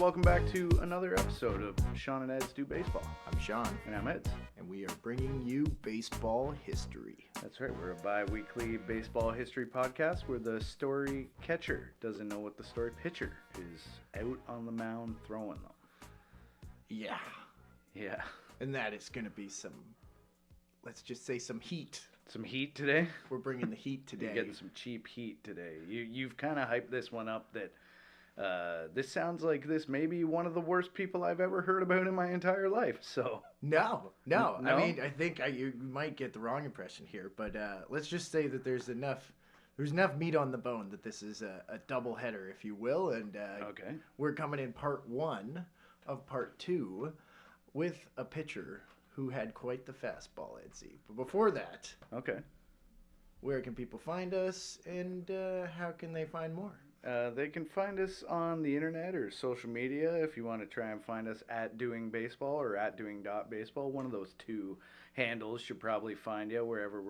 Welcome back to another episode of Sean and Ed's Do Baseball. I'm Sean. And I'm Ed. And we are bringing you baseball history. That's right. We're a bi-weekly baseball history podcast where the story catcher doesn't know what the story pitcher is out on the mound throwing them. Yeah. Yeah. And that is going to be some, let's just say some heat. Some heat today? We're bringing the heat today. You're getting some cheap heat today. You've kind of hyped this one up that this sounds like this may be one of the worst people I've ever heard about in my entire life. So No. I mean, I think you might get the wrong impression here, but let's just say that there's enough meat on the bone that this is a double header, if you will. And okay, we're coming in part 1 of part 2 with a pitcher who had quite the fastball, Edsy. But before that, okay, where can people find us, and how can they find more? They can find us on the internet or social media if you want to try and find us at Doing Baseball or at Doing.Baseball. One of those two handles should probably find you wherever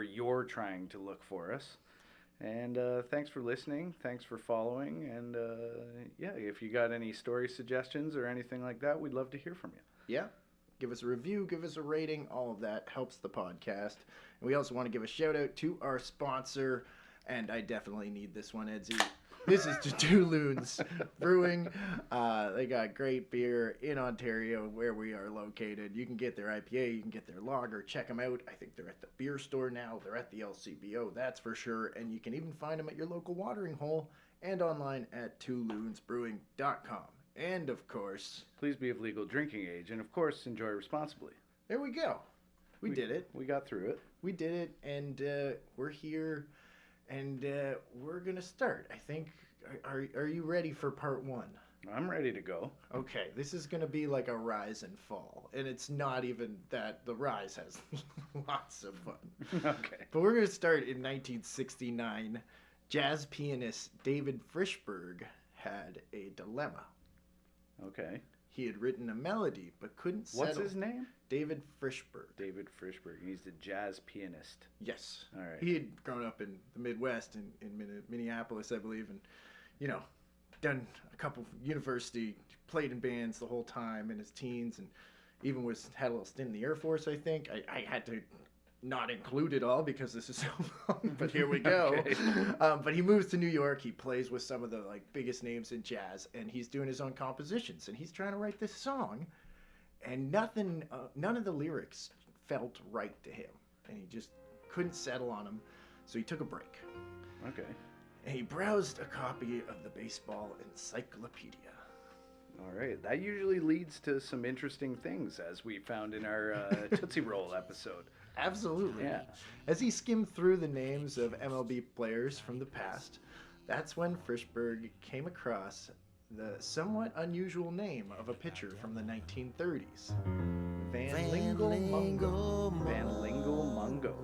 you're trying to look for us. And thanks for listening. Thanks for following. And if you got any story suggestions or anything like that, we'd love to hear from you. Yeah. Give us a review, give us a rating. All of that helps the podcast. And we also want to give a shout out to our sponsor. And I definitely need this one, Edsy. This is Two Loons Brewing. They got great beer in Ontario, where we are located. You can get their IPA, you can get their lager. Check them out. I think they're at the beer store now. They're at the LCBO, that's for sure. And you can even find them at your local watering hole and online at twoloonsbrewing.com. And, of course, please be of legal drinking age. And, of course, enjoy responsibly. There we go. We did it. We got through it. We did it, and we're here. And we're going to start. I think, are you ready for part 1? I'm ready to go. Okay, this is going to be like a rise and fall. And it's not even that. The rise has lots of fun. Okay. But we're going to start in 1969. Jazz pianist David Frishberg had a dilemma. Okay. He had written a melody, but couldn't settle. What's his name? David Frishberg. David Frishberg. He's the jazz pianist. Yes. All right. He had grown up in the Midwest, in Minneapolis, I believe, and, done a couple university, played in bands the whole time in his teens, and even had a little stint in the Air Force, I think. I had to not include it all because this is so long, but here we go. Okay. But he moves to New York. He plays with some of the biggest names in jazz, and he's doing his own compositions, and he's trying to write this song, and none of the lyrics felt right to him, and he just couldn't settle on them, so he took a break. Okay. And he browsed a copy of the Baseball Encyclopedia. All right. That usually leads to some interesting things, as we found in our Tootsie Roll episode. Absolutely. Yeah. As he skimmed through the names of MLB players from the past, that's when Frishberg came across the somewhat unusual name of a pitcher from the 1930s. Lingle Mungo. Lingle Mungo.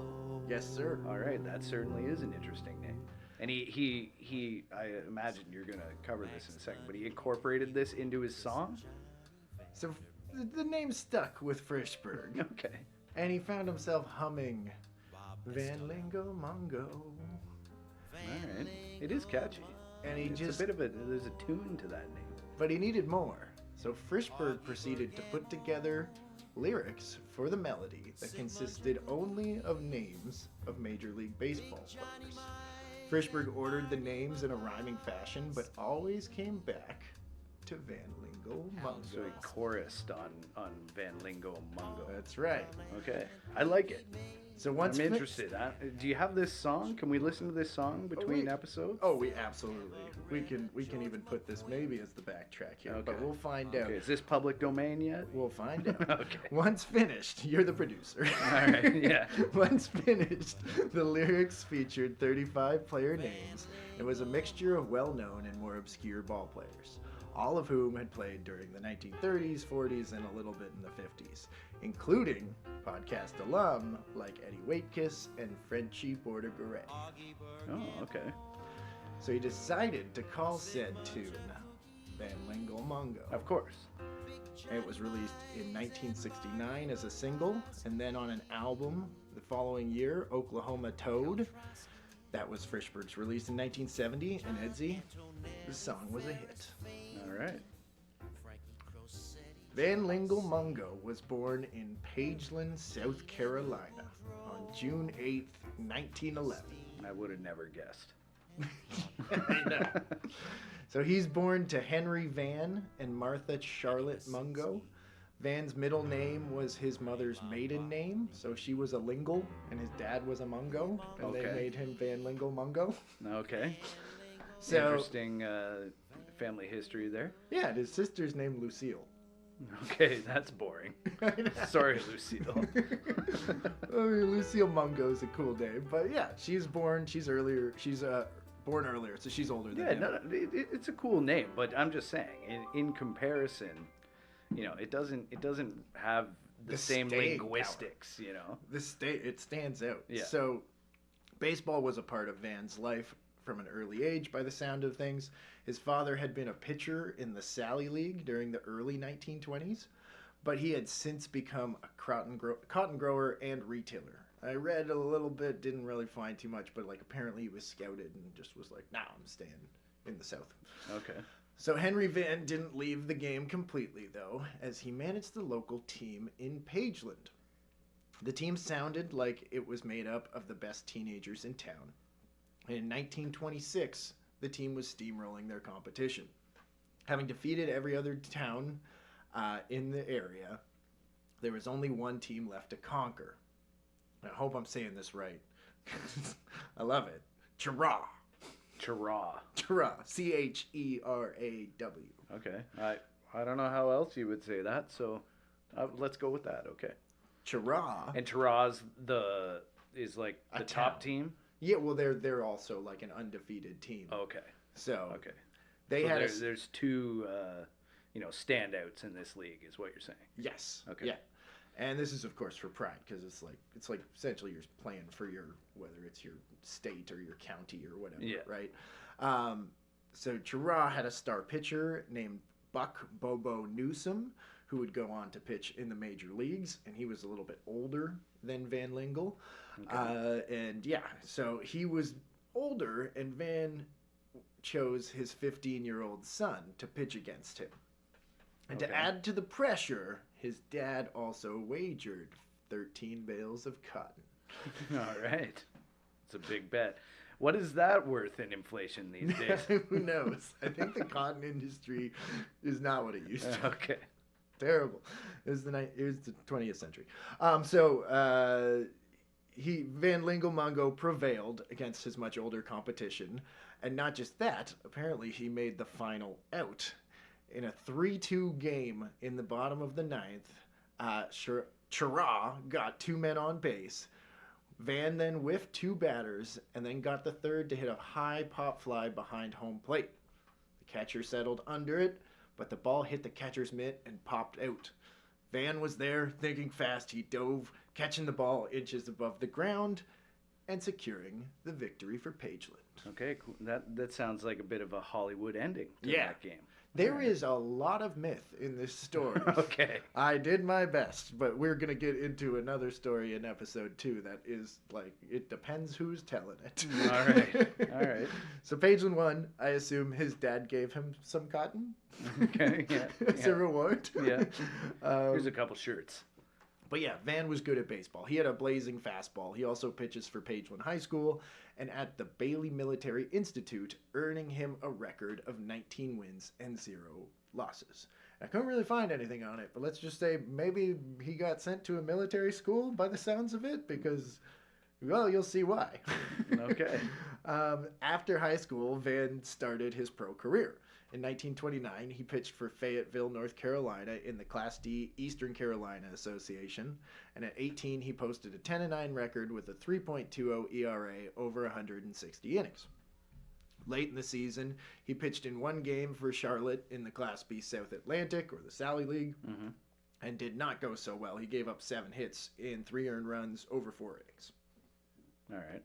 Yes, sir. All right. That certainly is an interesting name. And he I imagine you're going to cover this in a second, but he incorporated this into his song? So the name stuck with Frishberg. Okay. And he found himself humming Lingle Mungo. All right. It is catchy. And there's a tune to that name. But he needed more. So Frishberg proceeded to put together lyrics for the melody that consisted only of names of Major League Baseball players. Frishberg ordered the names in a rhyming fashion, but always came back to Lingle Mungo. So he chorused on Lingle Mungo. That's right. Okay. I like it. So once I'm interested. Do you have this song? Can we listen to this song between episodes? Oh, we absolutely. We can even put this maybe as the backtrack here, okay. But we'll find out. Okay. Is this public domain yet? We'll find out. Okay. Once finished, you're the producer. All right. Yeah. Once finished, the lyrics featured 35 player names. It was a mixture of well-known and more obscure ball players. all of whom had played during the 1930s, 40s, and a little bit in the 50s, including podcast alum like Eddie Waitkiss and Frenchie Bordegaret. Oh, okay. So he decided to call said tune Van Lingle Mungo. Of course. It was released in 1969 as a single, and then on an album the following year, Oklahoma Toad. That was Frischberg's release in 1970, and Edsy, the song was a hit. All right. Van Lingle Mungo was born in Pageland, South Carolina on June 8th, 1911. I would have never guessed. I know. So he's born to Henry Van and Martha Charlotte Mungo. Van's middle name was his mother's maiden name, so she was a Lingle and his dad was a Mungo, and they made him Van Lingle Mungo. Okay. So interesting family history there. Yeah, and his sister's named Lucille. Okay, that's boring. Sorry, Lucille. I mean, Lucille Mungo is a cool name, but yeah, she's born earlier, so she's older than him. No, it's a cool name, but I'm just saying, in comparison, you know, it doesn't have the same linguistics, power. You know. It stands out. Yeah. So, baseball was a part of Van's life from an early age, by the sound of things. His father had been a pitcher in the Sally League during the early 1920s, but he had since become a cotton grower and retailer. I read a little bit, didn't really find too much, but like apparently he was scouted and just was like, nah, I'm staying in the South. Okay. So Henry Van didn't leave the game completely, though, as he managed the local team in Pageland. The team sounded like it was made up of the best teenagers in town. In 1926, the team was steamrolling their competition. Having defeated every other town in the area, there was only one team left to conquer. I hope I'm saying this right. I love it. Cheraw. Cheraw. C-H-E-R-A-W. Okay. I don't know how else you would say that, so let's go with that. Okay. Cheraw. And Chera's is like the top team? Yeah, well, they're also like an undefeated team. Okay. So okay. There's two standouts in this league, is what you're saying. Yes. Okay. Yeah. And this is, of course, for pride, because it's like essentially you're playing for whether it's your state or your county or whatever, right? So Cheraw had a star pitcher named Buck Bobo Newsom, who would go on to pitch in the major leagues, and he was a little bit older than Van Lingle. Okay. So he was older, and Van chose his 15-year-old son to pitch against him. And to add to the pressure, his dad also wagered 13 bales of cotton. All right. It's a big bet. What is that worth in inflation these days? Who knows? I think the cotton industry is not what it used to. Okay. Terrible. It was the 20th century. Van Lingle Mungo prevailed against his much older competition. And not just that, apparently he made the final out. In a 3-2 game in the bottom of the ninth, Cheraw got 2 men on base. Van then whiffed 2 batters and then got the third to hit a high pop fly behind home plate. The catcher settled under it, but the ball hit the catcher's mitt and popped out. Van was there, thinking fast. He dove, catching the ball inches above the ground and securing the victory for Pageland. Okay, cool. That sounds like a bit of a Hollywood ending to that game. There is a lot of myth in this story. Okay. I did my best, but we're going to get into another story in episode 2 that is like, it depends who's telling it. All right. So Pageland won. I assume his dad gave him some cotton. Okay, yeah. As a reward. Yeah. Here's a couple shirts. But yeah, Van was good at baseball. He had a blazing fastball. He also pitches for Pageland High School and at the Bailey Military Institute, earning him a record of 19 wins and 0 losses. I couldn't really find anything on it, but let's just say maybe he got sent to a military school by the sounds of it, because, well, you'll see why. Okay. After high school, Van started his pro career. In 1929, he pitched for Fayetteville, North Carolina in the Class D Eastern Carolina Association, and at 18, he posted a 10-9 record with a 3.20 ERA over 160 innings. Late in the season, he pitched in one game for Charlotte in the Class B South Atlantic, or the Sally League, and did not go so well. He gave up 7 hits in 3 earned runs over 4 innings. All right.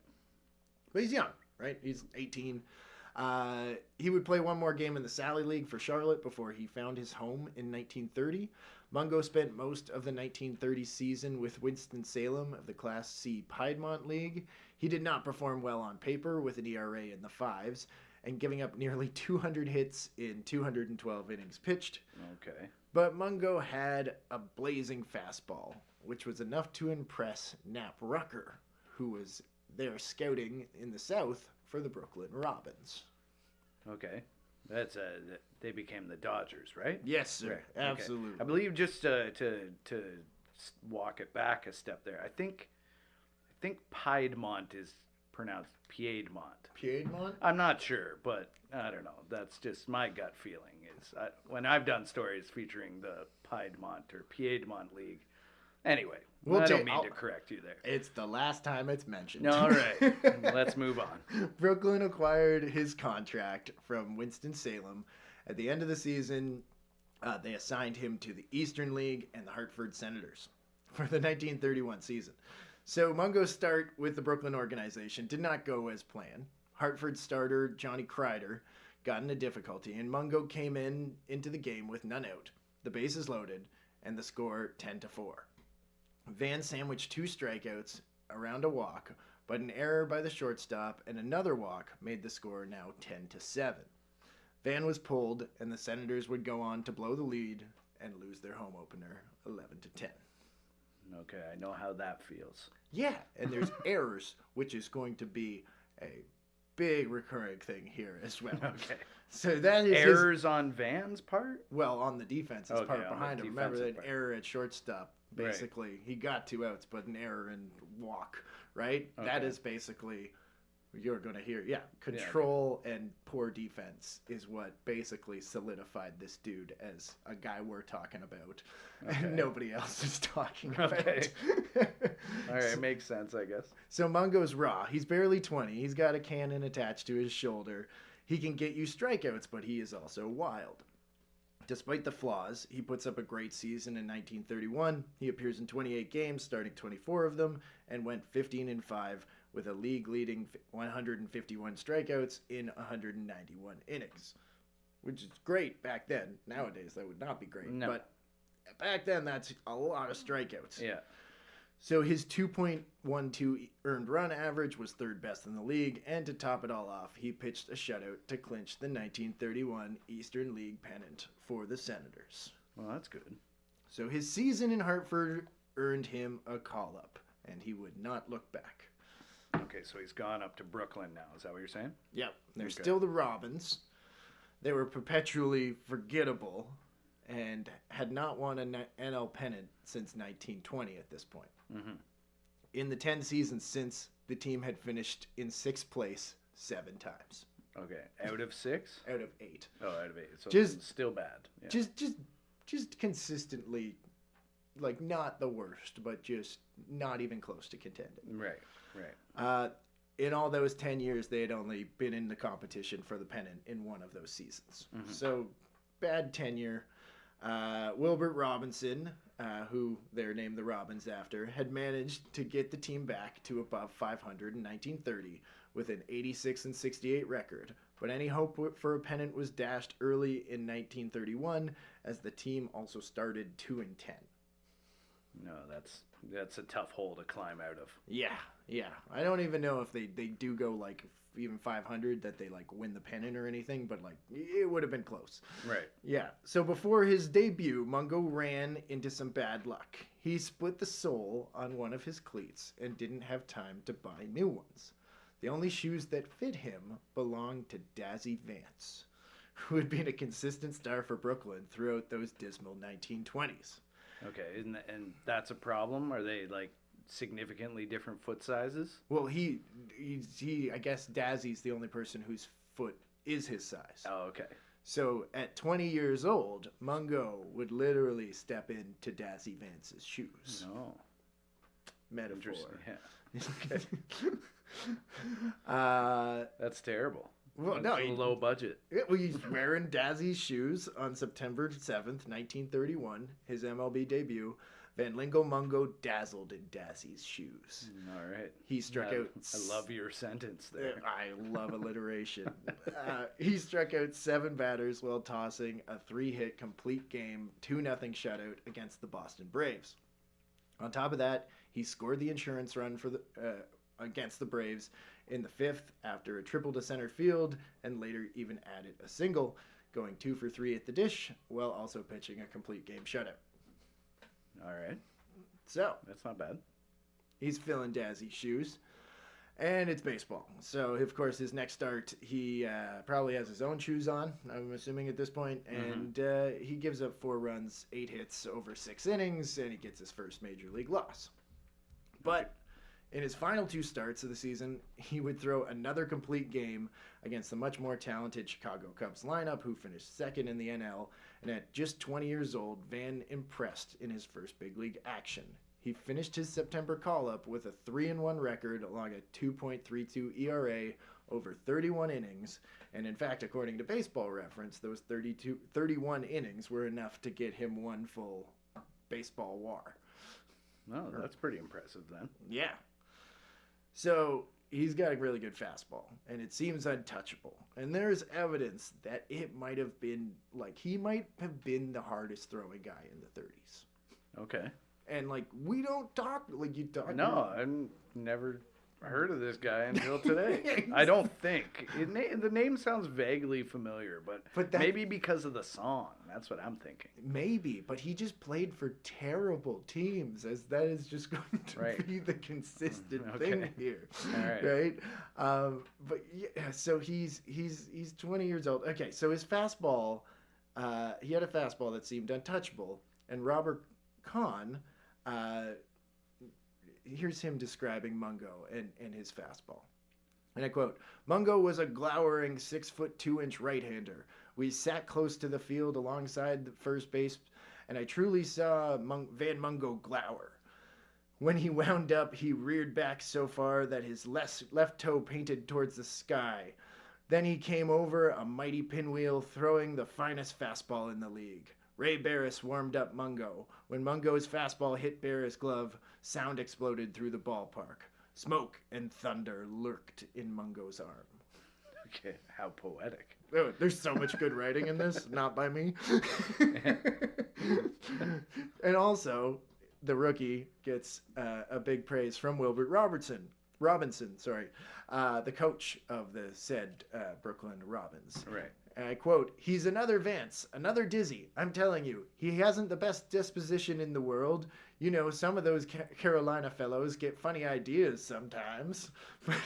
But he's young, right? He's 18. He would play one more game in the Sally League for Charlotte before he found his home in 1930. Mungo spent most of the 1930 season with Winston-Salem of the Class C Piedmont League. He did not perform well on paper with an ERA in the 5s and giving up nearly 200 hits in 212 innings pitched. Okay. But Mungo had a blazing fastball, which was enough to impress Knapp Rucker, who was there scouting in the South for the Brooklyn Robins. Okay. That's they became the Dodgers, right? Yes, sir. Right. Absolutely. Okay. I believe just to walk it back a step there. I think Piedmont is pronounced Piedmont. Piedmont? I'm not sure, but I don't know. That's just my gut feeling. When I've done stories featuring the Piedmont or Piedmont League. Anyway, I don't mean to correct you there. It's the last time it's mentioned. All right, let's move on. Brooklyn acquired his contract from Winston-Salem. At the end of the season, they assigned him to the Eastern League and the Hartford Senators for the 1931 season. So Mungo's start with the Brooklyn organization did not go as planned. Hartford starter Johnny Kreider got into difficulty, and Mungo came into the game with none out, the bases loaded, and the score 10-4. Van sandwiched 2 strikeouts around a walk, but an error by the shortstop and another walk made the score now 10-7. Van was pulled, and the Senators would go on to blow the lead and lose their home opener 11-10. Okay, I know how that feels. Yeah, and there's errors, which is going to be a big recurring thing here as well. Okay. So that is errors on Van's part? Well, on the defense's part behind him. Remember that part. Error at shortstop. Basically, right. He got 2 outs, but an error in walk, right? Okay. That is basically, you're going to hear, control and poor defense is what basically solidified this dude as a guy we're talking about. Okay. And nobody else is talking about. Okay. All right, makes sense, I guess. So Mungo's raw. He's barely 20. He's got a cannon attached to his shoulder. He can get you strikeouts, but he is also wild. Despite the flaws, he puts up a great season in 1931. He appears in 28 games, starting 24 of them, and went 15-5 with a league-leading 151 strikeouts in 191 innings, which is great back then. Nowadays, that would not be great, but back then, that's a lot of strikeouts. Yeah. So his 2.12 earned run average was 3rd best in the league, and to top it all off, he pitched a shutout to clinch the 1931 Eastern League pennant for the Senators. Well, that's good. So his season in Hartford earned him a call-up, and he would not look back. Okay, so he's gone up to Brooklyn now. Is that what you're saying? Yep. They're still the Robins. They were perpetually forgettable and had not won an NL pennant since 1920 at this point. Mm-hmm. In the 10 seasons since, the team had finished in 6th place 7 times. Okay, out of 6? Out of 8. Oh, out of 8. So it's still bad. Yeah. Just consistently, like, not the worst, but just not even close to contending. Right. In all those 10 years, they had only been in the competition for the pennant in one of those seasons. Mm-hmm. So, bad tenure. Wilbert Robinson, who they're named the Robins after, had managed to get the team back to above 500 in 1930 with an 86-68 record. But any hope for a pennant was dashed early in 1931 as the team also started 2-10. No, that's a tough hole to climb out of. Yeah. I don't even know if they do go like even 500 that they like win the pennant or anything, but like it would have been close. Right. Yeah. So before his debut, Mungo ran into some bad luck. He split the sole on one of his cleats and didn't have time to buy new ones. The only shoes that fit him belonged to Daffy Vance, who had been a consistent star for Brooklyn throughout those dismal 1920s. Okay, and that's a problem? Are they like significantly different foot sizes? Well, he I guess Dazzy's the only person whose foot is his size. Oh, okay. So at 20 years old, Mungo would literally step into Daffy Vance's shoes. No. Metaphor. Yeah. Okay. That's terrible. Well, That's no, a low budget. he's wearing Dazzy's shoes on September 7th, 1931, his MLB debut. Van Lingle Mungo dazzled in Dazzy's shoes. All right. He struck out. I love your sentence there. I love alliteration. He struck out 7 batters while tossing a 3-hit complete game 2-0 shutout against the Boston Braves. On top of that, he scored the insurance run for the against the Braves in the 5th after a triple to center field, and later even added a single, going 2 for 3 at the dish while also pitching a complete game shutout. All right. So That's not bad. he's filling Dazzy's shoes, and it's baseball. So of course his next start, he probably has his own shoes on, I'm assuming at this point, and he gives up 4 runs, 8 hits over 6 innings, and he gets his first major league loss. But in his final 2 starts of the season, he would throw another complete game against the much more talented Chicago Cubs lineup, who finished second in the NL. And at just 20 years old, Van impressed in his first big league action. He finished his September call-up with a 3-1 record along a 2.32 ERA over 31 innings. And in fact, according to Baseball Reference, those 31 innings were enough to get him 1 full baseball WAR. Oh, that's pretty impressive then. Yeah. So he's got a really good fastball, and it seems untouchable. And there's evidence that it might have been, like, he might have been the hardest throwing guy in the 30s. Okay. And, like, we don't talk, like, you talk. No, I've never heard of this guy until today. I don't think. The name sounds vaguely familiar, but maybe because of the song. That's what I'm thinking. Maybe, but he just played for terrible teams, as that is just going to be the consistent thing here. All right. Right? But yeah, so he's 20 years old. Okay, so his fastball, he had a fastball that seemed untouchable, and Robert Kahn, here's him describing Mungo and his fastball. And I quote, "Mungo was a glowering 6'2" right-hander. We sat close to the field alongside the first base, and I truly saw Van Mungo glower. When he wound up, he reared back so far that his left toe painted towards the sky. Then he came over a mighty pinwheel, throwing the finest fastball in the league. Ray Barris warmed up Mungo. When Mungo's fastball hit Barris' glove, sound exploded through the ballpark. Smoke and thunder lurked in Mungo's arm." Okay, how poetic. Oh, there's so much good writing in this, not by me. And also, the rookie gets a big praise from Wilbert Robinson, the coach of the said Brooklyn Robins. Right. And I quote, "He's another Vance, another Dizzy. I'm telling you, he hasn't the best disposition in the world. You know, some of those Carolina fellows get funny ideas sometimes, but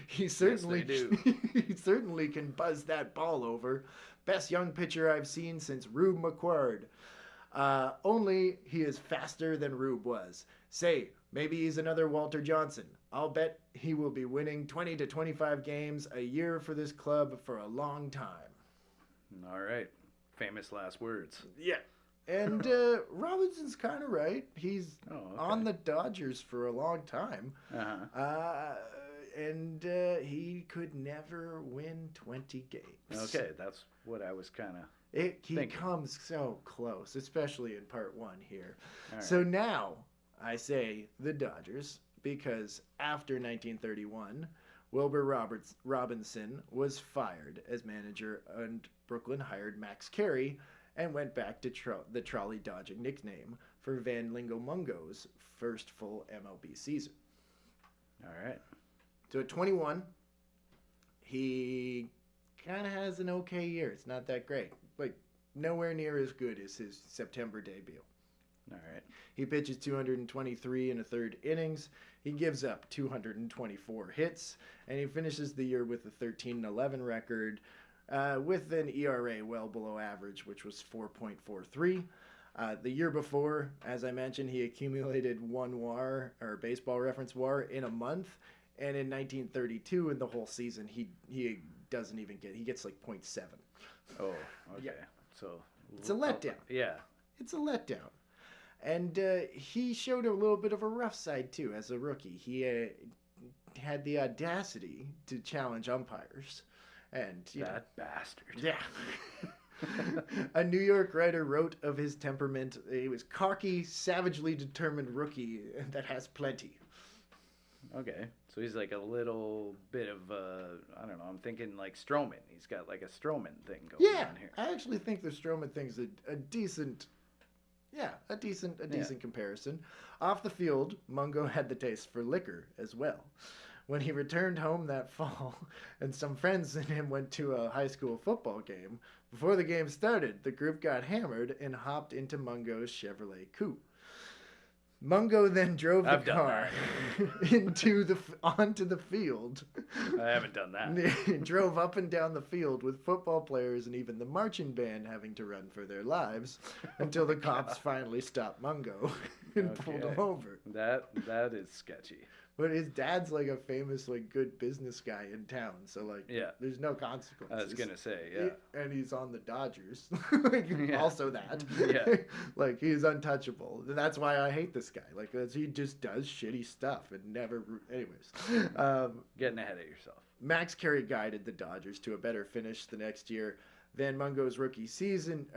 he certainly do. He certainly can buzz that ball over. Best young pitcher I've seen since Rube McQuard. Only he is faster than Rube was. Say, maybe he's another Walter Johnson. I'll bet he will be winning 20 to 25 games a year for this club for a long time." All right. Famous last words. Yeah. And Robinson's kind of right. He's on the Dodgers for a long time. And he could never win 20 games. Okay, that's what I was kind of He comes so close, especially in part 1 here. All So right. now I say the Dodgers, because after 1931, Wilbur Robinson was fired as manager, and Brooklyn hired Max Carey and went back to the trolley dodging nickname for Van Lingle Mungo's first full MLB season. All right. So at 21, he kind of has an okay year. It's not that great. Like, nowhere near as good as his September debut. All right. He pitches 223 1/3 innings. He gives up 224 hits, and he finishes the year with a 13-11 record, with an ERA well below average, which was 4.43. The year before, as I mentioned, he accumulated 1 WAR, or Baseball Reference WAR, in a month, and in 1932, in the whole season, he doesn't even he gets like 0.7. Oh, okay. Yeah. So It's a letdown. Yeah. It's a letdown. And he showed a little bit of a rough side, too, as a rookie. He had the audacity to challenge umpires And that bastard. Yeah. A New York writer wrote of his temperament, he was cocky, savagely determined rookie that has plenty. Okay, so he's like a little bit of I don't know. I'm thinking like Strowman. He's got like a Strowman thing going on here. I actually think the Strowman thing's a decent, a decent comparison. Off the field, Mungo had the taste for liquor as well. When he returned home that fall, and some friends and him went to a high school football game, before the game started, the group got hammered and hopped into Mungo's Chevrolet coupe. Mungo then drove the car onto the field. I haven't done that. He drove up and down the field with football players and even the marching band having to run for their lives until the cops finally stopped Mungo and pulled him over. That is sketchy. But his dad's like a famous good business guy in town, so there's no consequences. I was gonna say, and he's on the Dodgers, Yeah. also that, Yeah. He's untouchable. And that's why I hate this guy. He just does shitty stuff and never. Anyways, Getting ahead of yourself. Max Carey guided the Dodgers to a better finish the next year than Mungo's rookie season.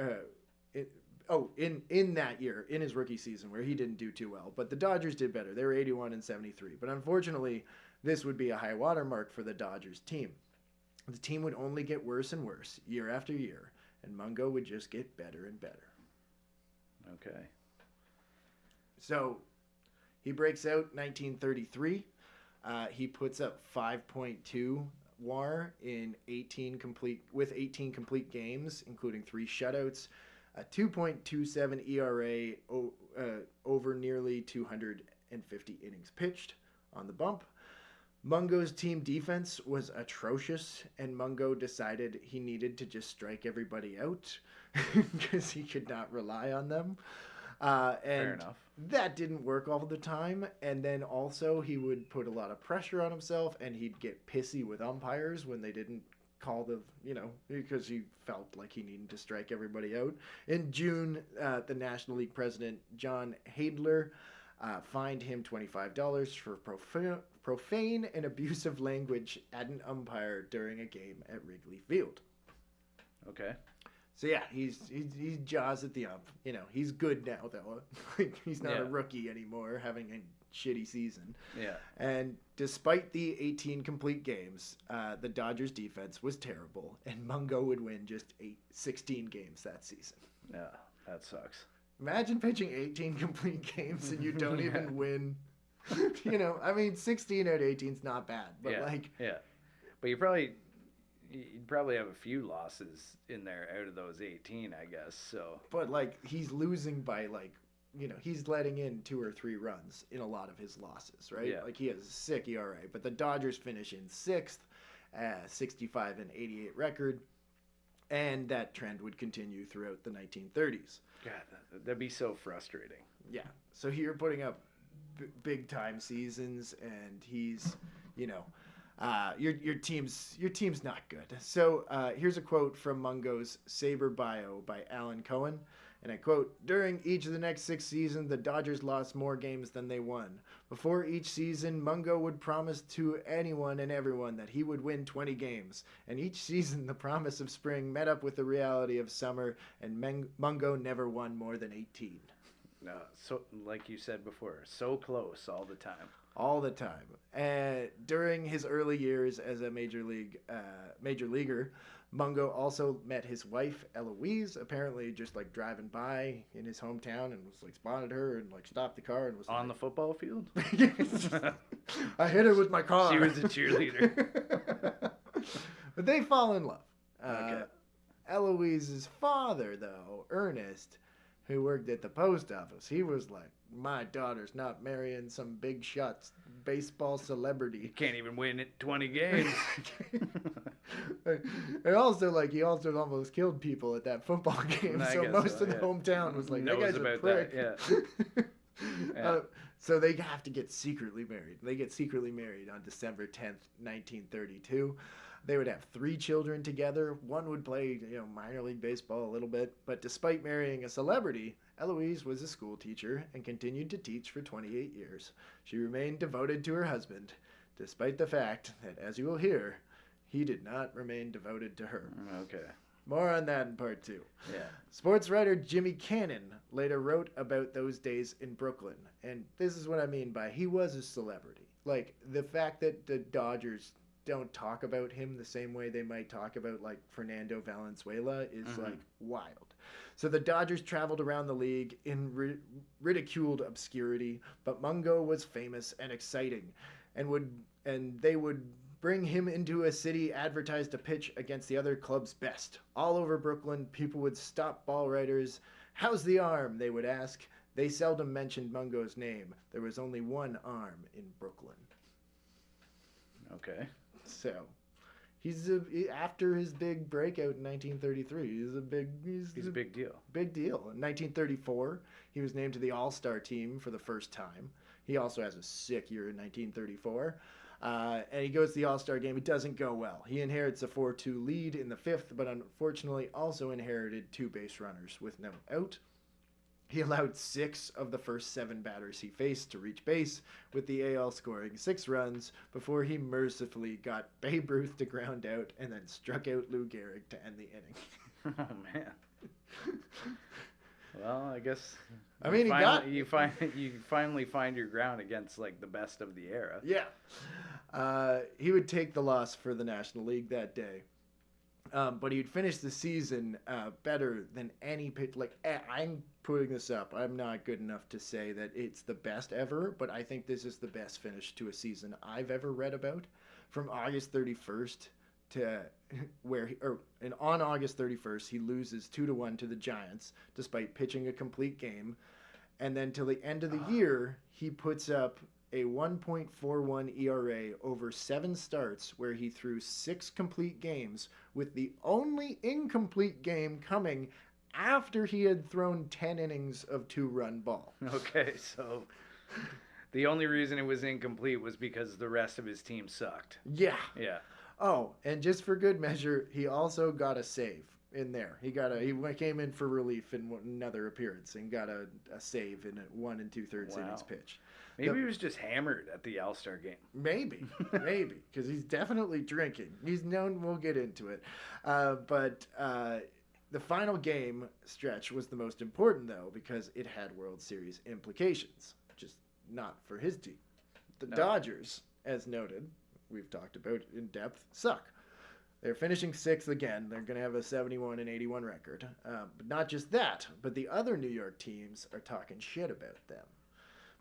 In that year, in his rookie season, where he didn't do too well. But the Dodgers did better. They were 81-73. But unfortunately, this would be a high water mark for the Dodgers team. The team would only get worse and worse year after year, and Mungo would just get better and better. Okay. So he breaks out 1933. He puts up 5.2 WAR in 18 complete games, including 3 shutouts. A 2.27 ERA over nearly 250 innings pitched on the bump. Mungo's team defense was atrocious, and Mungo decided he needed to just strike everybody out because he could not rely on them. Fair enough. That didn't work all the time. And then also he would put a lot of pressure on himself, and he'd get pissy with umpires when they didn't call because he felt like he needed to strike everybody out. In June, the National League president, John Haidler, fined him $25 for profane and abusive language at an umpire during a game at Wrigley Field. Okay. So yeah, he's jaws at the ump. He's good now though. He's not a rookie anymore, having a shitty season. Yeah. And despite the 18 complete games, the Dodgers defense was terrible, and Mungo would win just 16 games that season. Yeah, that sucks. Imagine pitching 18 complete games and you don't even win. 16 out of 18 is not bad, but but you'd probably have a few losses in there out of those 18, I guess. So, but he's losing by he's letting in 2 or 3 runs in a lot of his losses, right? Yeah. He has a sick ERA, but the Dodgers finish in 6th, 65-88 record, and that trend would continue throughout the 1930s. God, that'd be so frustrating. Yeah. So here you're putting up big time seasons, and he's, your team's not good. So here's a quote from Mungo's Saber Bio by Alan Cohen. And I quote, "During each of the next 6 seasons, the Dodgers lost more games than they won. Before each season, Mungo would promise to anyone and everyone that he would win 20 games. And each season, the promise of spring met up with the reality of summer, and Mungo never won more than 18. So, like you said before, so close all the time. All the time. During his early years as a major leaguer, Mungo also met his wife, Eloise, apparently just driving by in his hometown, and was spotted her and stopped the car and was on the football field. I hit her with my car. She was a cheerleader. But they fall in love. Okay. Eloise's father, though, Ernest, who worked at the post office, he was like, my daughter's not marrying some big shot baseball celebrity. You can't even win it 20 games. And also, he also almost killed people at that football game. So most of the hometown was like, that guy's a prick. Yeah. So they have to get secretly married. They get secretly married on December 10th, 1932. They would have 3 children together. One would play, minor league baseball a little bit. But despite marrying a celebrity, Eloise was a school teacher and continued to teach for 28 years. She remained devoted to her husband, despite the fact that, as you will hear, he did not remain devoted to her. Okay. More on that in part 2. Yeah. Sports writer Jimmy Cannon later wrote about those days in Brooklyn. And this is what I mean by he was a celebrity. Like, the fact that the Dodgers don't talk about him the same way they might talk about, like, Fernando Valenzuela is, like, wild. So the Dodgers traveled around the league in ridiculed obscurity, but Mungo was famous and exciting, and they would bring him into a city advertised to pitch against the other club's best. All over Brooklyn, people would stop ball writers. "How's the arm?" they would ask. They seldom mentioned Mungo's name. There was only one arm in Brooklyn. Okay. So, after his big breakout in 1933, he's a big deal. Big deal. In 1934, he was named to the All-Star team for the first time. He also has a sick year in 1934. And he goes to the All-Star game. It doesn't go well. He inherits a 4-2 lead in the 5th, but unfortunately also inherited 2 base runners with no out. He allowed 6 of the first 7 batters he faced to reach base, with the AL scoring 6 runs before he mercifully got Babe Ruth to ground out and then struck out Lou Gehrig to end the inning. Oh, man. Well, I guess. I mean, you finally find your ground against, like, the best of the era. Yeah. He would take the loss for the National League that day. But he'd finish the season better than any pitch. Like, I'm putting this up. I'm not good enough to say that it's the best ever, but I think this is the best finish to a season I've ever read about. From August 31st to on August 31st, he loses 2-1 to the Giants, despite pitching a complete game. And then till the end of the year, he puts up a 1.41 ERA over 7 starts, where he threw 6 complete games, with the only incomplete game coming after he had thrown 10 innings of 2-run ball. Okay, so the only reason it was incomplete was because the rest of his team sucked. Yeah. Yeah. Oh, and just for good measure, he also got a save in there. He came in for relief in another appearance and got a save in a 1 2/3 innings pitch. Maybe he was just hammered at the All-Star game. Maybe, because he's definitely drinking. He's known. We'll get into it, but the final game stretch was the most important, though, because it had World Series implications. Just not for his team. The Dodgers, as noted, we've talked about in depth, suck. They're finishing 6th again. They're going to have a 71-81 record. But not just that, but the other New York teams are talking shit about them.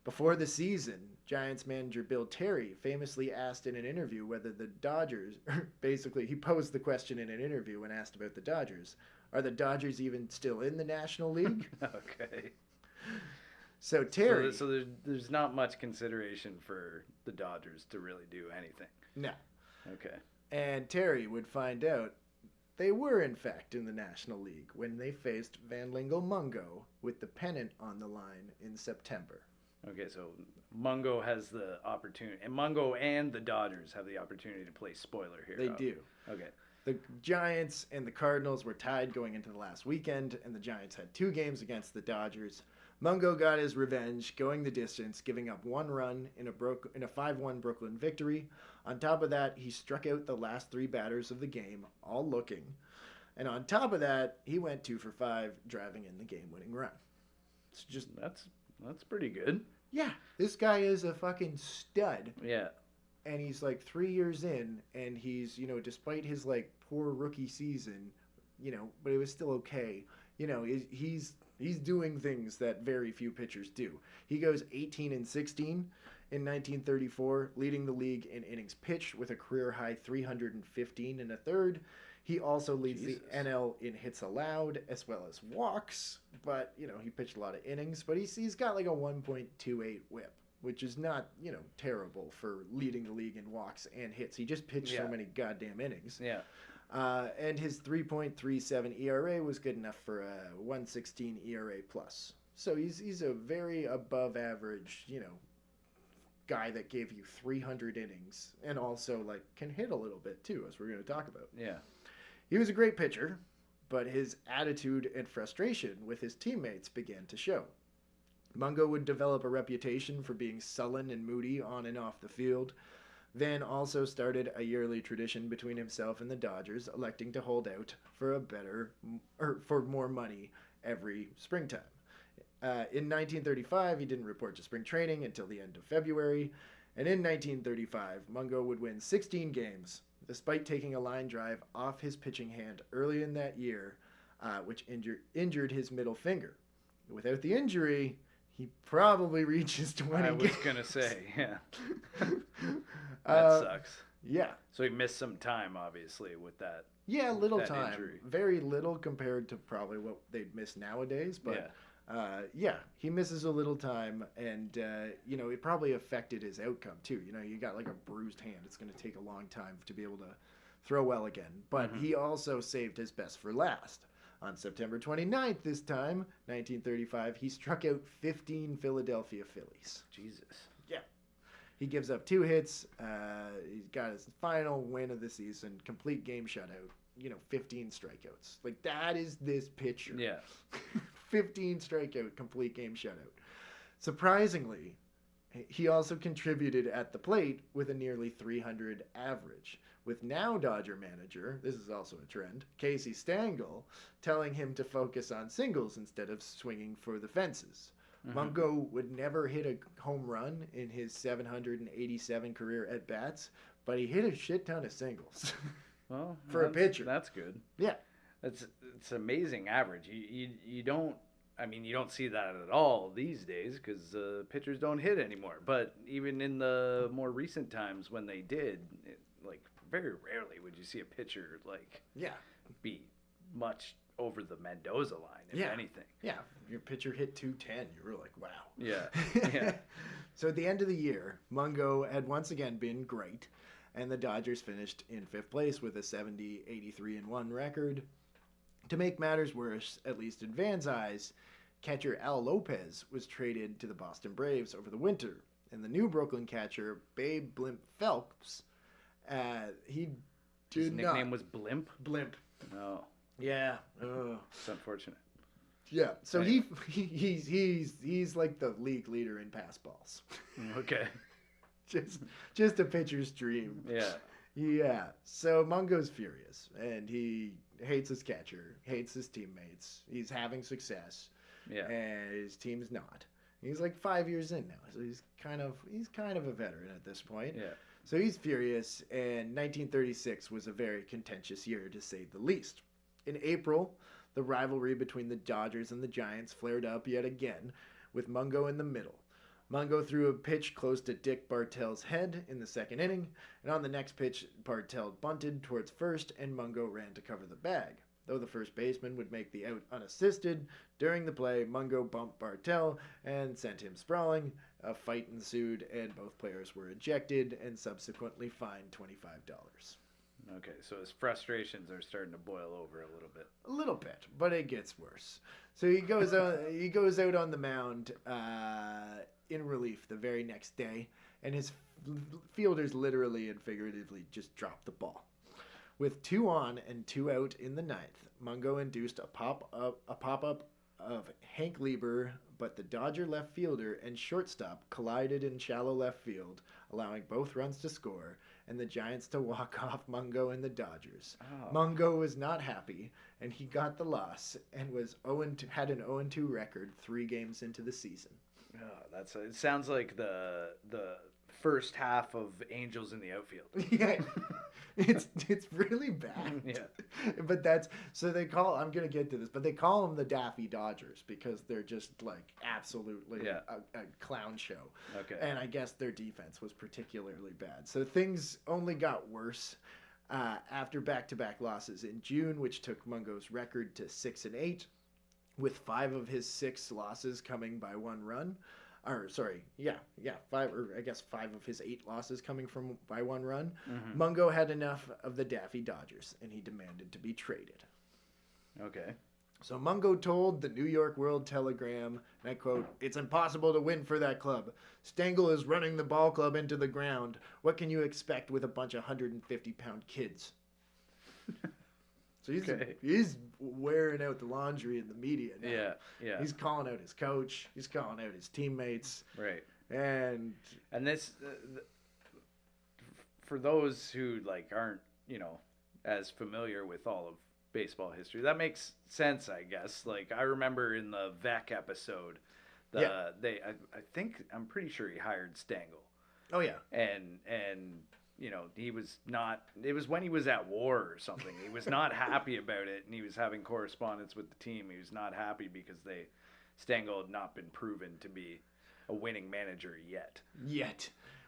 Before the season, Giants manager Bill Terry famously asked in an interview whether the Dodgers, basically he posed the question in an interview when asked about the Dodgers, are the Dodgers even still in the National League? Okay. So Terry... So there's not much consideration for the Dodgers to really do anything. No. Okay. And Terry would find out they were, in fact, in the National League when they faced Lingle Mungo with the pennant on the line in September. Okay, so Mungo has the opportunity, and Mungo and the Dodgers have the opportunity to play spoiler here. They do. Okay. The Giants and the Cardinals were tied going into the last weekend, and the Giants had 2 games against the Dodgers. Mungo got his revenge, going the distance, giving up 1 run in a 5-1 Brooklyn victory. On top of that, he struck out the last 3 batters of the game, all looking. And on top of that, he went 2 for 5, driving in the game-winning run. It's just... That's pretty good. Yeah, this guy is a fucking stud. Yeah. And he's like 3 years in, and he's, despite his like poor rookie season, but it was still okay. He's doing things that very few pitchers do. He goes 18-16 in 1934, leading the league in innings pitched with a career high 315 and a third. He also leads the NL in hits allowed as well as walks, but he pitched a lot of innings. But he's got like a 1.28 WHIP, which is not terrible for leading the league in walks and hits. He just pitched so many goddamn innings. Yeah. And his 3.37 ERA was good enough for a 1.16 ERA plus. So he's a very above average, guy that gave you 300 innings and also like can hit a little bit too, as we're going to talk about. Yeah. He was a great pitcher, but his attitude and frustration with his teammates began to show. Mungo would develop a reputation for being sullen and moody on and off the field. Then also started a yearly tradition between himself and the Dodgers, electing to hold out for for more money every springtime. In 1935, he didn't report to spring training until the end of February, and in 1935, Mungo would win 16 games, despite taking a line drive off his pitching hand early in that year, which injured his middle finger. Without the injury, he probably reaches 20 I was games. gonna say, yeah. That sucks. Yeah. So he missed some time, obviously, with that. Yeah, little that time. injury. Very little compared to probably what they'd miss nowadays. But Yeah. he misses a little time, and it probably affected his outcome too. You got like a bruised hand. It's going to take a long time to be able to throw well again. But he also saved his best for last. On September 29th this time, 1935, he struck out 15 Philadelphia Phillies. Jesus. Yeah. He gives up 2 hits. He's got his final win of the season, complete game shutout. 15 strikeouts. Like, that is this pitcher. Yeah. 15 strikeout, complete game shutout. Surprisingly, he also contributed at the plate with a nearly 300 average, with now Dodger manager, this is also a trend, Casey Stengel, telling him to focus on singles instead of swinging for the fences. Mungo would never hit a home run in his 787 career at-bats, but he hit a shit ton of singles. Well, for a pitcher. That's good. Yeah. It's amazing average. You don't see that at all these days because pitchers don't hit anymore. But even in the more recent times when they did, very rarely would you see a pitcher be much over the Mendoza line, if anything. Yeah, your pitcher hit 210. You were like, wow. Yeah, yeah. So at the end of the year, Mungo had once again been great, and the Dodgers finished in 5th place with a 70-83-1 record. To make matters worse, at least in Van's eyes, catcher Al Lopez was traded to the Boston Braves over the winter, and the new Brooklyn catcher, Babe Blimp Phelps, His nickname was Blimp? Blimp. Oh. Yeah. It's unfortunate. Yeah. So he's like the league leader in pass balls. Okay. just a pitcher's dream. Yeah. Yeah. So Mungo's furious, and he hates his catcher, hates his teammates. He's having success. Yeah. And his team's not. He's like 5 years in now, so he's kind of a veteran at this point. Yeah. So he's furious, and 1936 was a very contentious year, to say the least. In April, the rivalry between the Dodgers and the Giants flared up yet again, with Mungo in the middle. Mungo threw a pitch close to Dick Bartell's head in the 2nd inning, and on the next pitch, Bartell bunted towards first, and Mungo ran to cover the bag. Though the first baseman would make the out unassisted, during the play, Mungo bumped Bartell and sent him sprawling. A fight ensued, and both players were ejected and subsequently fined $25. Okay, so his frustrations are starting to boil over a little bit. A little bit, but it gets worse. So he goes out on the mound in relief the very next day, and his fielders literally and figuratively just dropped the ball. With 2 on and 2 out in the 9th, Mungo induced a pop-up of Hank Lieber, but the Dodger left fielder and shortstop collided in shallow left field, allowing both runs to score, and the Giants to walk off Mungo and the Dodgers. Oh. Mungo was not happy, and he got the loss and had an 0-2 record 3 games into the season. Oh, it sounds like the first half of Angels in the Outfield. Yeah, it's really bad. Yeah, but I'm gonna get to this, but they call them the Daffy Dodgers because they're just like absolutely a clown show. Okay. And I guess their defense was particularly bad. So things only got worse after back-to-back losses in June, which took Mungo's record to 6-8, with 5 of his 6 losses coming by 1 run. Or sorry, 5 of his 8 losses coming by 1 run. Mm-hmm. Mungo had enough of the Daffy Dodgers, and he demanded to be traded. Okay. So Mungo told the New York World Telegram, and I quote, "It's impossible to win for that club. Stengel is running the ball club into the ground. What can you expect with a bunch of 150-pound kids?" So he's wearing out the laundry in the media now. Yeah. He's calling out his coach. He's calling out his teammates. Right. And this, for those who like aren't, as familiar with all of baseball history, that makes sense, I guess. Like I remember in the Vec episode, I think I'm pretty sure he hired Stengel. Oh yeah. And he was not, it was when he was at war or something. He was not happy about it, and he was having correspondence with the team. He was not happy because Stengel had not been proven to be a winning manager yet.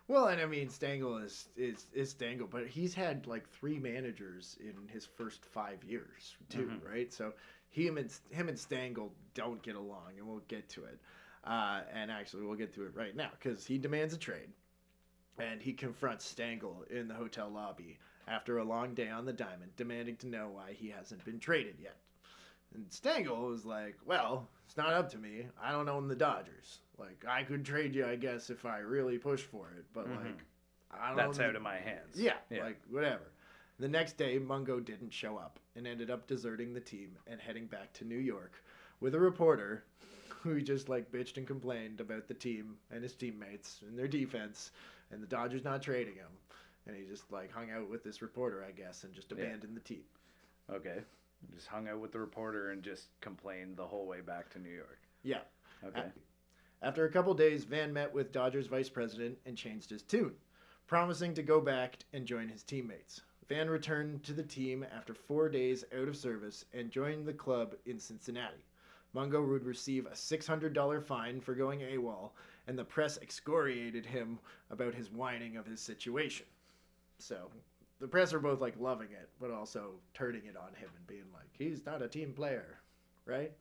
Well, and I mean, Stengel is Stengel, but he's had like 3 managers in his first 5 years too, right? So him and Stengel don't get along, and we'll get to it. And actually, we'll get to it right now because he demands a trade, and he confronts Stengel in the hotel lobby after a long day on the diamond, demanding to know why he hasn't been traded yet. And Stengel was like, well, it's not up to me. I don't own the Dodgers. Like, I could trade you, I guess, if I really push for it. But, like, I don't know. That's out of my hands. Yeah, like, whatever. The next day, Mungo didn't show up and ended up deserting the team and heading back to New York with a reporter who just, like, bitched and complained about the team and his teammates and their defense and the Dodgers not trading him. And he just, like, hung out with this reporter, I guess, and just abandoned the team. Okay. Just hung out with the reporter and just complained the whole way back to New York. Yeah. Okay. After a couple days, Van met with Dodgers vice president and changed his tune, promising to go back and join his teammates. Van returned to the team after 4 days out of service and joined the club in Cincinnati. Mungo would receive a $600 fine for going AWOL, and the press excoriated him about his whining of his situation. So the press are both like loving it, but also turning it on him and being like, he's not a team player, right?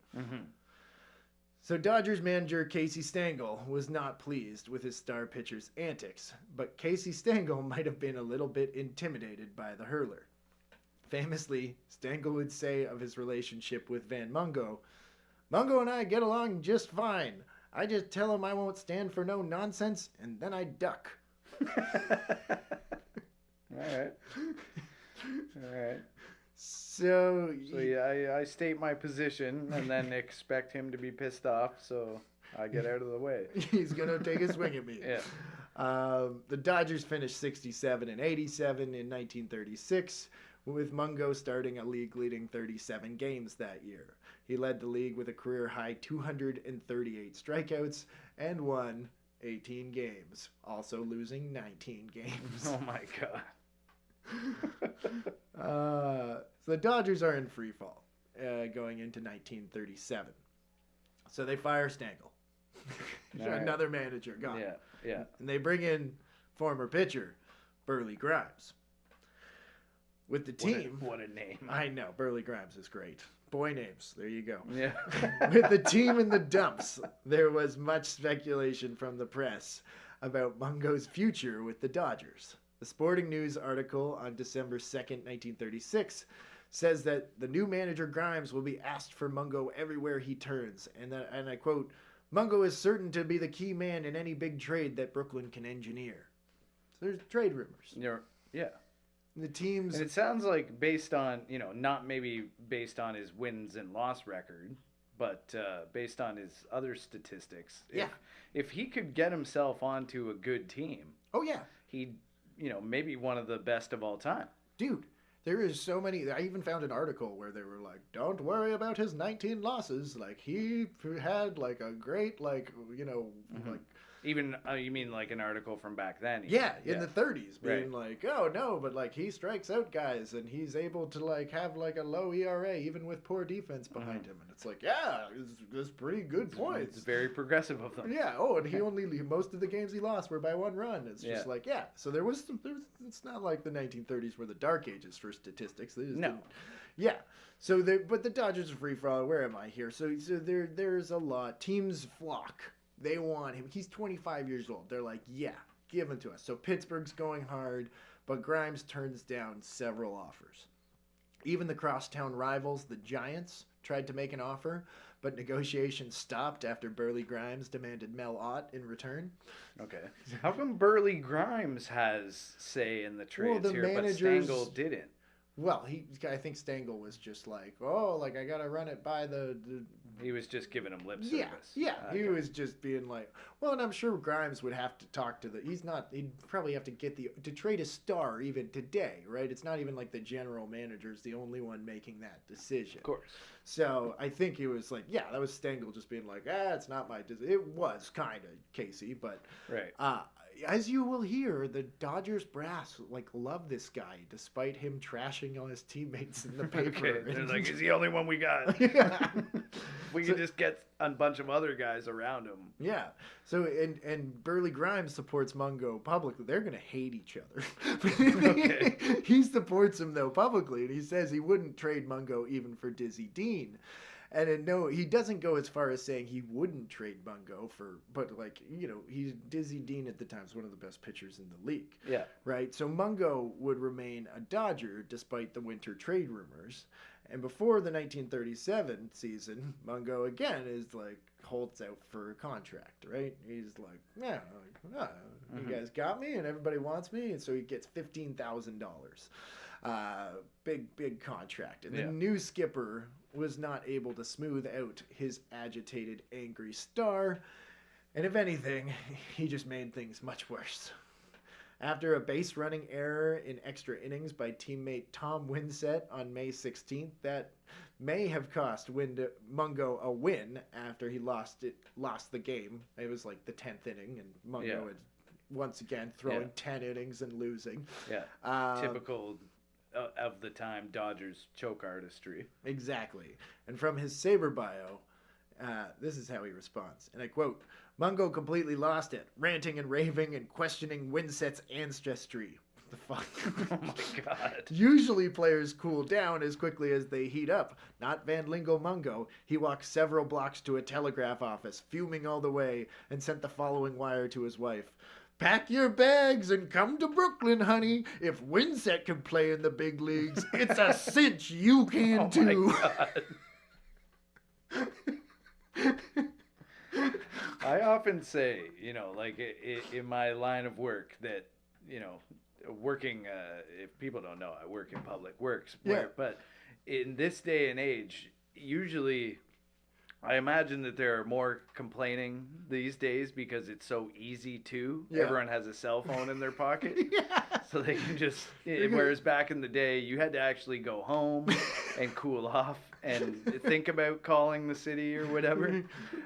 So Dodgers manager Casey Stengel was not pleased with his star pitcher's antics, but Casey Stengel might have been a little bit intimidated by the hurler. Famously, Stengel would say of his relationship with Van Mungo, "Mungo and I get along just fine. I just tell him I won't stand for no nonsense, and then I duck." All right. So yeah, I state my position and then expect him to be pissed off, so I get out of the way. He's gonna take a swing at me. The Dodgers finished 67 and 87 in 1936, with Mungo starting a league-leading 37 games that year. He led the league with a career-high 238 strikeouts and won 18 games, also losing 19 games. Oh my god. So the Dodgers are in free fall going into 1937. So they fire Stengel. Another manager gone. Yeah. And they bring in former pitcher Burley Grimes. With the team... What a name. I know, Burley Grimes is great. Boy names, there you go. Yeah. With the team in the dumps, there was much speculation from the press about Mungo's future with the Dodgers. The Sporting News article on December 2nd, 1936 says that the new manager Grimes will be asked for Mungo everywhere he turns, and I quote, "Mungo is certain to be the key man in any big trade that Brooklyn can engineer." So there's trade rumors. Yeah. The teams... And it sounds like based on, not maybe based on his wins and loss record, but based on his other statistics. If he could get himself onto a good team... Oh, yeah. He'd, maybe one of the best of all time. Dude, there is so many... I even found an article where they were like, don't worry about his 19 losses. Like, he had, like, a great, like, like... Even, you mean like an article from back then? In the 30s, being like, oh, no, but, like, he strikes out guys, and he's able to, like, have, like, a low ERA, even with poor defense behind him. And it's like, yeah, it's pretty good points. It's very progressive of them. Yeah, and he only, most of the games he lost were by 1 run. It's just like, so there was it's not like the 1930s were the dark ages for statistics. They just didn't. Yeah. So, but the Dodgers are free for all. Where am I here? So there's a lot. Teams flock. They want him. He's 25 years old. They're like, yeah, give him to us. So Pittsburgh's going hard, but Grimes turns down several offers. Even the crosstown rivals, the Giants, tried to make an offer, but negotiations stopped after Burley Grimes demanded Mel Ott in return. Okay. How come Burley Grimes has say in the trades here, but Stengel didn't? Well, I think Stengel was just like, oh, like I gotta run it by the He was just giving him lip yeah, service. yeah. Okay. He was just being like, well, and I'm sure Grimes would have to talk to he'd probably have to get to trade a star even today, right? It's not even like the general manager's the only one making that decision. Of course. So I think it was like, yeah, that was Stengel just being like, it's not my decision. It was kind of Casey, but right. As you will hear, the Dodgers brass like love this guy despite him trashing on his teammates in the paper. Okay. They're like, he's the only one we got. Yeah. We can just get a bunch of other guys around him. Yeah. So and Burley Grimes supports Mungo publicly. They're gonna hate each other. Okay. He supports him though publicly, and he says he wouldn't trade Mungo even for Dizzy Dean. And no, he doesn't go as far as saying he wouldn't trade Mungo but like, he's Dizzy Dean at the time is one of the best pitchers in the league. Yeah. Right. So Mungo would remain a Dodger despite the winter trade rumors. And before the 1937 season, Mungo again is like holds out for a contract, right? He's like, yeah, you guys got me, and everybody wants me, and so he gets $15,000. Big contract. And the new skipper was not able to smooth out his agitated, angry star, and if anything, he just made things much worse. After a base running error in extra innings by teammate Tom Winsett on May 16th, that may have cost Mungo a win after he lost the game. It was like the 10th inning, and Mungo had once again throwing 10 innings and losing. Yeah, typical of the time Dodgers choke artistry. Exactly. And from his Sabre bio, this is how he responds, and I quote, Mungo completely lost it, ranting and raving and questioning Winsett's ancestry. What the fuck? Oh my God. Usually players cool down as quickly as they heat up. Not Lingle Mungo. He walked several blocks to a telegraph office, fuming all the way, and sent the following wire to his wife. Pack your bags and come to Brooklyn, honey. If Winsett can play in the big leagues, it's a cinch you can too. My God. I often say, like in my line of work that, working, if people don't know, I work in public works. But in this day and age, usually I imagine that there are more complaining these days because it's so easy to. Yeah. Everyone has a cell phone in their pocket. Yeah. So they can just, whereas back in the day, you had to actually go home and cool off and think about calling the city or whatever.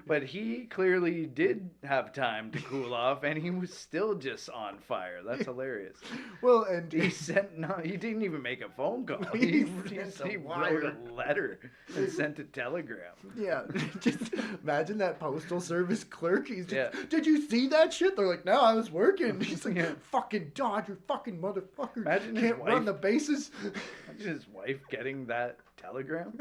But he clearly did have time to cool off, and he was still just on fire. That's hilarious. Well, and he didn't even make a phone call. He wrote a letter and sent a telegram. Yeah, just imagine that postal service clerk. He's just, did you see that shit? They're like, no, I was working. He's like, fucking Dodger, fucking motherfucker. Imagine can't run the bases. Imagine his wife getting that telegram.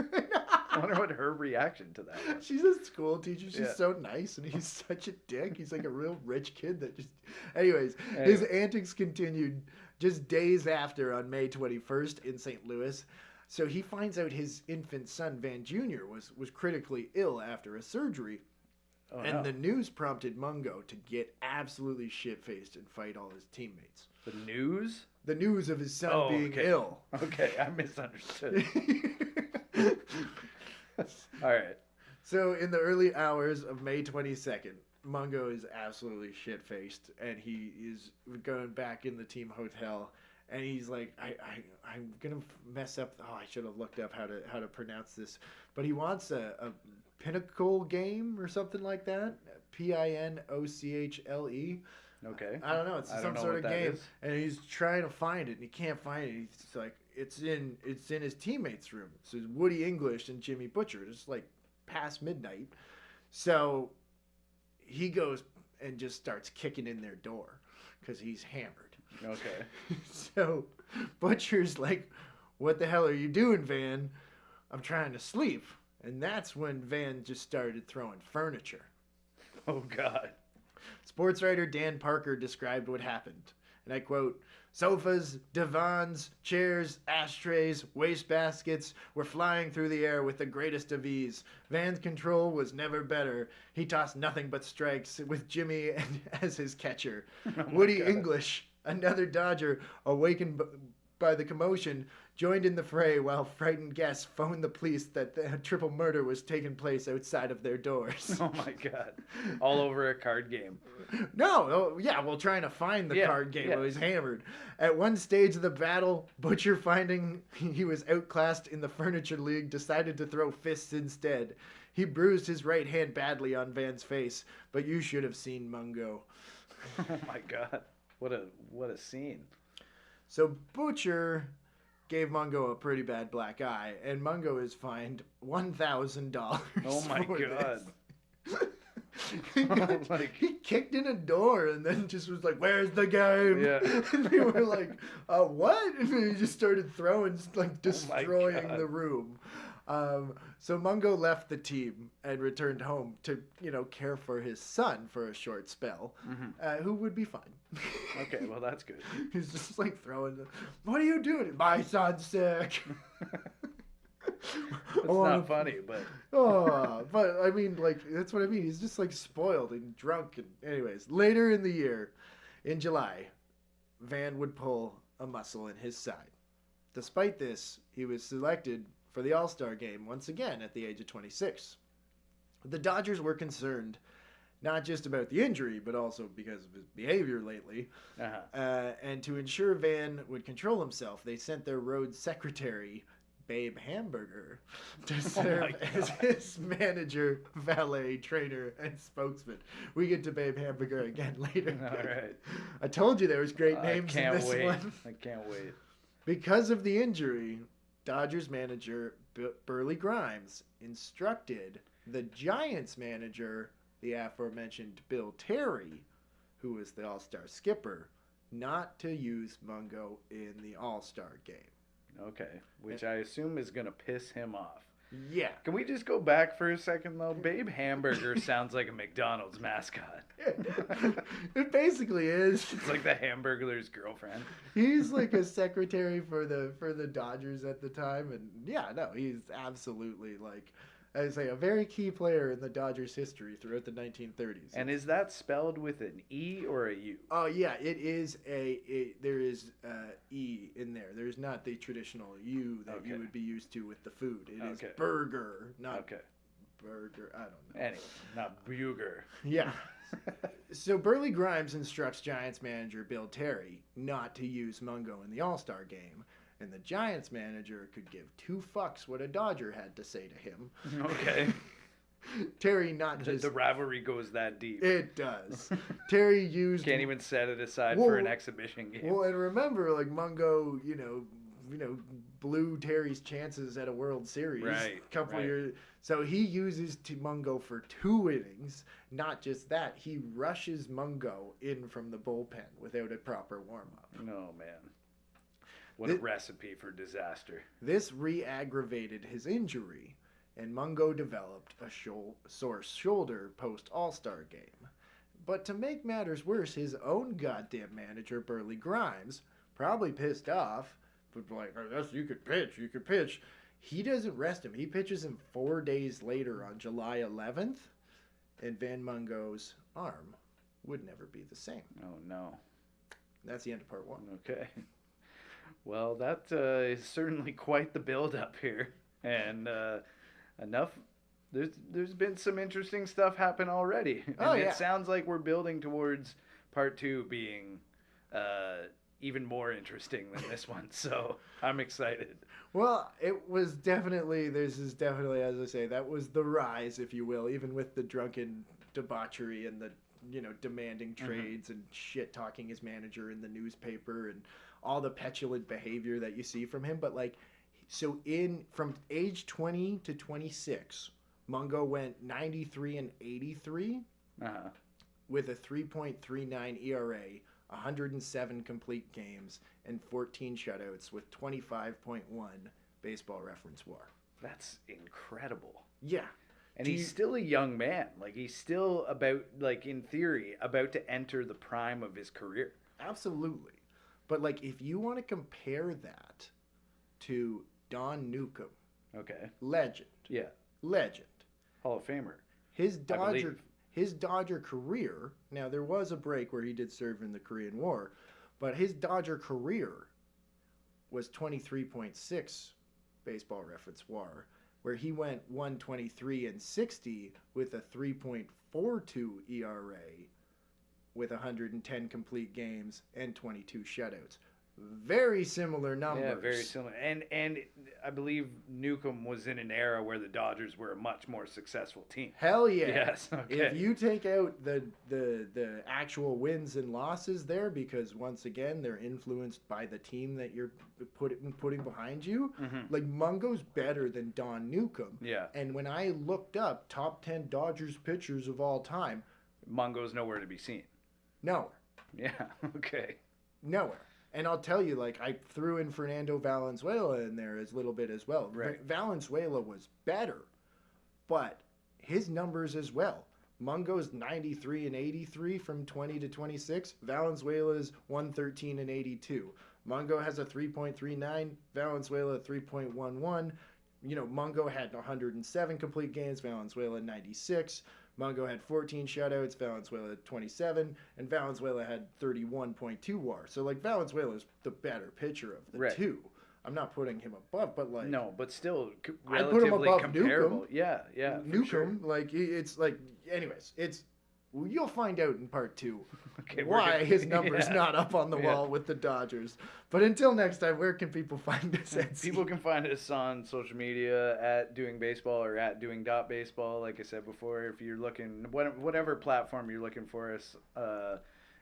I wonder what her reaction to that was. She's a school teacher. She's so nice, and he's such a dick. He's like a real rich kid that just... Anyways, his antics continued just days after on May 21st in St. Louis. So he finds out his infant son, Van Jr., was critically ill after a surgery. Oh, and the news prompted Mungo to get absolutely shit-faced and fight all his teammates. The news? The news of his son being ill. Okay, I misunderstood. All right. So in the early hours of May 22nd, Mungo is absolutely shit-faced, and he is going back in the team hotel, and he's like, I'm gonna mess up. Oh, I should have looked up how to pronounce this, but he wants a Pinnacle game or something like that. Pinochle. Okay. I don't know. It's some sort of game, and he's trying to find it, and he can't find it. He's like, it's in his teammates' room. So it's Woody English and Jimmy Butcher. It's like past midnight, so he goes and just starts kicking in their door because he's hammered. Okay. So Butcher's like, "What the hell are you doing, Van?" "I'm trying to sleep." And that's when Van just started throwing furniture. Oh, God. Sports writer Dan Parker described what happened, and I quote, "Sofas, divans, chairs, ashtrays, wastebaskets were flying through the air with the greatest of ease. Van's control was never better. He tossed nothing but strikes with Jimmy as his catcher. Woody English, another Dodger, awakened by the commotion, joined in the fray while frightened guests phoned the police that the triple murder was taking place outside of their doors. Oh my god. All over a card game. No, oh, yeah, well, trying to find the card game while he's hammered. At one stage of the battle, Butcher, finding he was outclassed in the Furniture League, decided to throw fists instead. He bruised his right hand badly on Van's face, but you should have seen Mungo. Oh my god. What a scene. So Butcher gave Mungo a pretty bad black eye, and Mungo is fined $1,000. Oh my god. He kicked in a door and then just was like, "Where's the game?" Yeah. And they were like, "What?" And then he just started throwing, like destroying the room. So Mungo left the team and returned home to, care for his son for a short spell, who would be fine. Okay, well, that's good. He's just like throwing "What are you doing?" "My son's sick." It's not funny, but... But I mean, like, that's what I mean. He's just like spoiled and drunk. And anyways, later in the year, in July, Van would pull a muscle in his side. Despite this, he was selected for the All-Star game once again at the age of 26. The Dodgers were concerned not just about the injury, but also because of his behavior lately. And to ensure Van would control himself, they sent their road secretary, Babe Hamburger, to serve as his manager, valet, trainer, and spokesman. We get to Babe Hamburger again later. All right. I told you there was great names in this one. I can't wait. Because of the injury, Dodgers manager Burley Grimes instructed the Giants manager, the aforementioned Bill Terry, who was the All-Star skipper, not to use Mungo in the All-Star game. Okay, which I assume is going to piss him off. Yeah. Can we just go back for a second, though? Babe Hamburger sounds like a McDonald's mascot. It basically is. It's like the Hamburglar's girlfriend. He's like a secretary for the Dodgers at the time, and yeah, no, he's absolutely, like, I say, a very key player in the Dodgers' history throughout the 1930s. And is that spelled with an E or a U? Oh yeah, it is there is E in there. There's not the traditional U that you would be used to with the food. It is burger, not burger. I don't know. Anyway, not Buger. Yeah. So Burley Grimes instructs Giants manager Bill Terry not to use Mungo in the All-Star game. And the Giants manager could give two fucks what a Dodger had to say to him. Okay. Terry not just... The rivalry goes that deep. It does. Terry used... Can't even set it aside for an exhibition game. Well, and remember, like, Mungo, blew Terry's chances at a World Series. Right. A couple years. So he uses Mungo for 2 innings. Not just that, he rushes Mungo in from the bullpen without a proper warm-up. Oh, man. What a recipe for disaster. This re-aggravated his injury, and Mungo developed a sore shoulder post-All-Star game. But to make matters worse, his own goddamn manager, Burley Grimes, probably pissed off, but like, you could pitch. He doesn't rest him. He pitches him 4 days later on July 11th, and Van Mungo's arm would never be the same. Oh, no. That's the end of part 1. Okay. Well, that is certainly quite the build-up here, and enough. There's been some interesting stuff happen already. And it sounds like we're building towards part 2 being even more interesting than this one. So I'm excited. Well, it was definitely. This is definitely, as I say, that was the rise, if you will, even with the drunken debauchery and the demanding trades and shit talking his manager in the newspaper and all the petulant behavior that you see from him. But like, so from age 20 to 26, Mungo went 93 and 83 with a 3.39 ERA, 107 complete games, and 14 shutouts with 25.1 Baseball Reference WAR. That's incredible. Yeah. And he's still a young man. Like, he's still about, like, in theory, about to enter the prime of his career. Absolutely. But, like, if you want to compare that to Don Newcomb. Okay. Legend. Yeah. Legend. Hall of Famer. His Dodger career, now there was a break where he did serve in the Korean War, but his Dodger career was 23.6 Baseball Reference WAR, where he went 123 and 60 with a 3.42 ERA with 110 complete games and 22 shutouts. Very similar numbers. Yeah, very similar. And I believe Newcomb was in an era where the Dodgers were a much more successful team. Hell yeah. Yes. Okay. If you take out the actual wins and losses there, because once again they're influenced by the team that you're putting behind you, like Mungo's better than Don Newcomb. Yeah. And when I looked up top 10 Dodgers pitchers of all time, Mungo's nowhere to be seen. nowhere. Yeah. Okay. Nowhere. And I'll tell you, like, I threw in Fernando Valenzuela in there as a little bit as well. Right. Valenzuela was better, but his numbers as well. Mungo's 93 and 83 from 20 to 26. Valenzuela's 113 and 82. Mungo has a 3.39. Valenzuela 3.11. You know, Mungo had 107 complete games. Valenzuela 96. Mungo had 14 shutouts, Valenzuela had 27, and Valenzuela had 31.2 WAR. So, like, Valenzuela's the better pitcher of the two. I'm not putting him above, but, like... No, but still I put him relatively above comparable. Newcomb. Yeah, Newcomb, sure. like, it's like... Anyways, it's... You'll find out in part 2 Okay, why his number's yeah. not up on the wall with the Dodgers. But until next time, where can people find us at? People can find us on social media at Doing Baseball or at Doing.Baseball. Like I said before, if you're looking, whatever platform you're looking for us,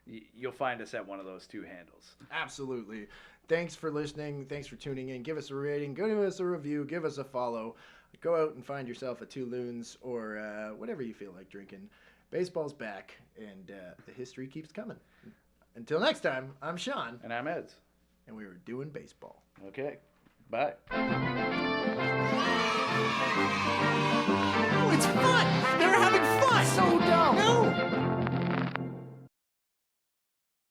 you'll find us at one of those two handles. Absolutely. Thanks for listening. Thanks for tuning in. Give us a rating. Give us a review. Give us a follow. Go out and find yourself a Two Loons or whatever you feel like drinking. Baseball's back, and the history keeps coming. Until next time, I'm Sean. And I'm Eds. And we were doing baseball. Okay. Bye. Oh, it's fun! They're having fun! So dumb! No!